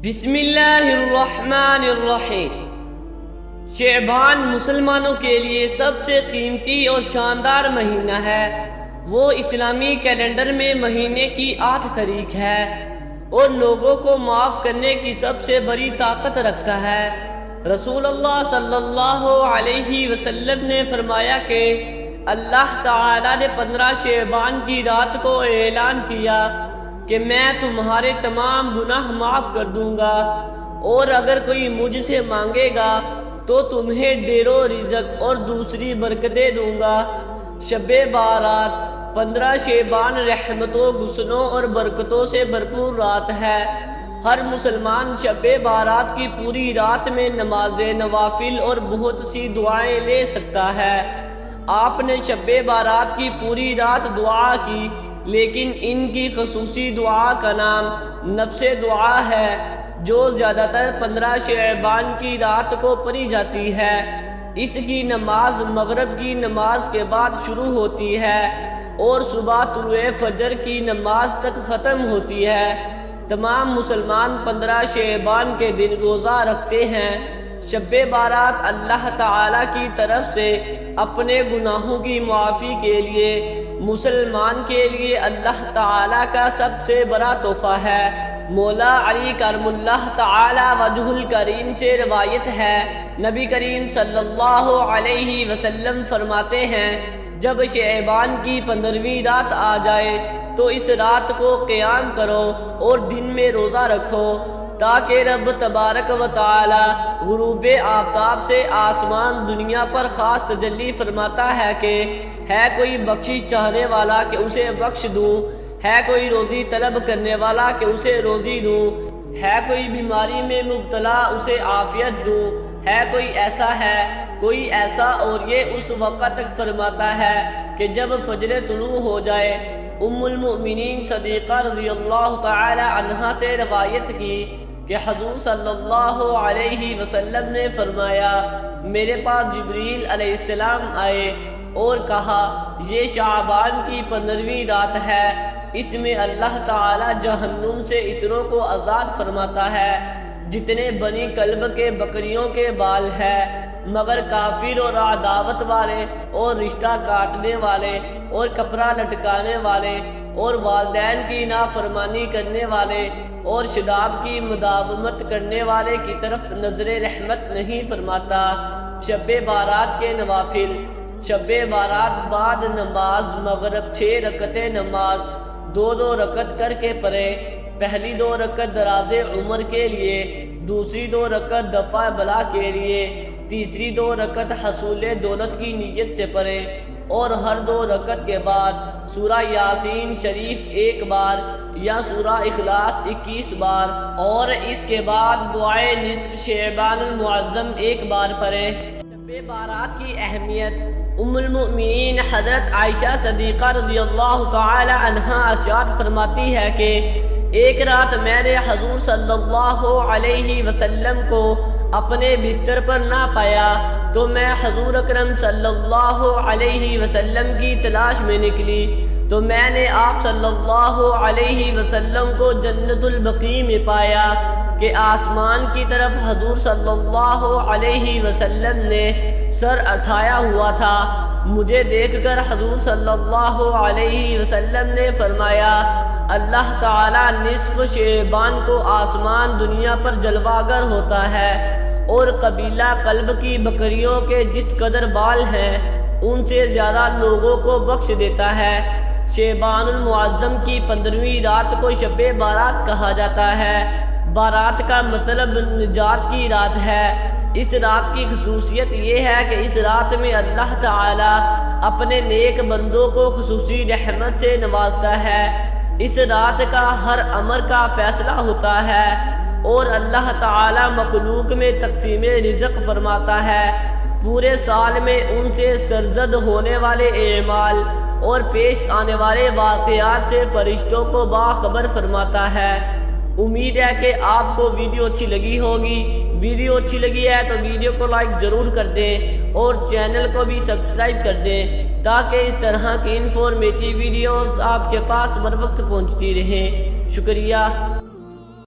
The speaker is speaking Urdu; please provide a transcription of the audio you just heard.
بسم اللہ الرحمن الرحیم۔ شعبان مسلمانوں کے لیے سب سے قیمتی اور شاندار مہینہ ہے۔ وہ اسلامی کیلنڈر میں مہینے کی 8 تاریخ ہے اور لوگوں کو معاف کرنے کی سب سے بڑی طاقت رکھتا ہے۔ رسول اللہ صلی اللہ علیہ وسلم نے فرمایا کہ اللہ تعالیٰ نے 15 شعبان کی رات کو اعلان کیا کہ میں تمہارے تمام گناہ معاف کر دوں گا، اور اگر کوئی مجھ سے مانگے گا تو تمہیں ڈھیر و رزق اور دوسری برکتیں دوں گا۔ شب بارات 15 شعبان رحمتوں، غصنوں اور برکتوں سے بھرپور رات ہے۔ ہر مسلمان شب بارات کی پوری رات میں نماز نوافل اور بہت سی دعائیں لے سکتا ہے۔ آپ نے شب بارات کی پوری رات دعا کی، لیکن ان کی خصوصی دعا کا نام نفس دعا ہے، جو زیادہ تر 15 شعبان کی رات کو پڑھی جاتی ہے۔ اس کی نماز مغرب کی نماز کے بعد شروع ہوتی ہے اور صبح طلوع فجر کی نماز تک ختم ہوتی ہے۔ تمام مسلمان 15 شعبان کے دن روزہ رکھتے ہیں۔ شب بارات اللہ تعالیٰ کی طرف سے اپنے گناہوں کی معافی کے لیے مسلمان کے لیے اللہ تعالیٰ کا سب سے بڑا تحفہ ہے۔ مولا علی کرم اللہ تعالیٰ وجہ الکریم سے روایت ہے، نبی کریم صلی اللہ علیہ وسلم فرماتے ہیں، جب شعبان کی 15ویں رات آ جائے تو اس رات کو قیام کرو اور دن میں روزہ رکھو، تاکہ رب تبارک و تعالی غروب آفتاب سے آسمان دنیا پر خاص تجلی فرماتا ہے کہ ہے کوئی بخشش چاہنے والا کہ اسے بخش دوں، ہے کوئی روزی طلب کرنے والا کہ اسے روزی دوں، ہے کوئی بیماری میں مبتلا اسے عافیت دوں، ہے کوئی ایسا، اور یہ اس وقت تک فرماتا ہے کہ جب فجر طلوع ہو جائے۔ ام المؤمنین صدیقہ رضی اللہ تعالی عنہا سے روایت کی کہ حضور صلی اللہ علیہ وسلم نے فرمایا، میرے پاس جبریل علیہ السلام آئے اور کہا، یہ شعبان کی 15ویں رات ہے، اس میں اللہ تعالی جہنم سے اتنوں کو آزاد فرماتا ہے جتنے بنی کلب کے بکریوں کے بال ہیں، مگر کافر اور عداوت والے اور رشتہ کاٹنے والے اور کپڑا لٹکانے والے اور والدین کی نافرمانی کرنے والے اور شراب کی مداومت کرنے والے کی طرف نظر رحمت نہیں فرماتا۔ شب بارات کے نوافل۔ شب بارات بعد نماز مغرب 6 رکعتیں نماز 2 رکعت کر کے پڑھے۔ پہلی 2 رکعت دراز عمر کے لیے، دوسری 2 رکعت دفع بلا کے لیے، تیسری 2 رکعت حصول دولت کی نیت سے پڑھے، اور ہر 2 رکعت کے بعد سورہ یاسین شریف 1 بار یا سورہ اخلاص 21 بار، اور اس کے بعد دعائے نصف شعبان المعظم 1 بار پڑھے۔ شب بارات کی اہمیت۔ ام المؤمنین حضرت عائشہ صدیقہ رضی اللہ تعالی عنہا ارشاد فرماتی ہے کہ ایک رات میں نے حضور صلی اللہ علیہ وسلم کو اپنے بستر پر نہ پایا، تو میں حضور اکرم صلی اللہ علیہ وسلم کی تلاش میں نکلی، تو میں نے آپ صلی اللہ علیہ وسلم کو جنت البقیع میں پایا کہ آسمان کی طرف حضور صلی اللہ علیہ وسلم نے سر اٹھایا ہوا تھا۔ مجھے دیکھ کر حضور صلی اللہ علیہ وسلم نے فرمایا، اللہ تعالیٰ نصف شعبان کو آسمان دنیا پر جلوہ گر ہوتا ہے، اور قبیلہ قلب کی بکریوں کے جس قدر بال ہیں ان سے زیادہ لوگوں کو بخش دیتا ہے۔ شعبان المعظم کی 15ویں رات کو شب بارات کہا جاتا ہے۔ بارات کا مطلب نجات کی رات ہے۔ اس رات کی خصوصیت یہ ہے کہ اس رات میں اللہ تعالیٰ اپنے نیک بندوں کو خصوصی رحمت سے نوازتا ہے۔ اس رات کا ہر امر کا فیصلہ ہوتا ہے، اور اللہ تعالیٰ مخلوق میں تقسیم رزق فرماتا ہے۔ پورے سال میں ان سے سرزد ہونے والے اعمال اور پیش آنے والے واقعات سے فرشتوں کو باخبر فرماتا ہے۔ امید ہے کہ آپ کو ویڈیو اچھی لگی ہوگی۔ ویڈیو اچھی لگی ہے تو ویڈیو کو لائک ضرور کر دیں اور چینل کو بھی سبسکرائب کر دیں، تاکہ اس طرح کی انفارمیٹیو ویڈیوز آپ کے پاس بر وقت پہنچتی رہیں۔ شکریہ۔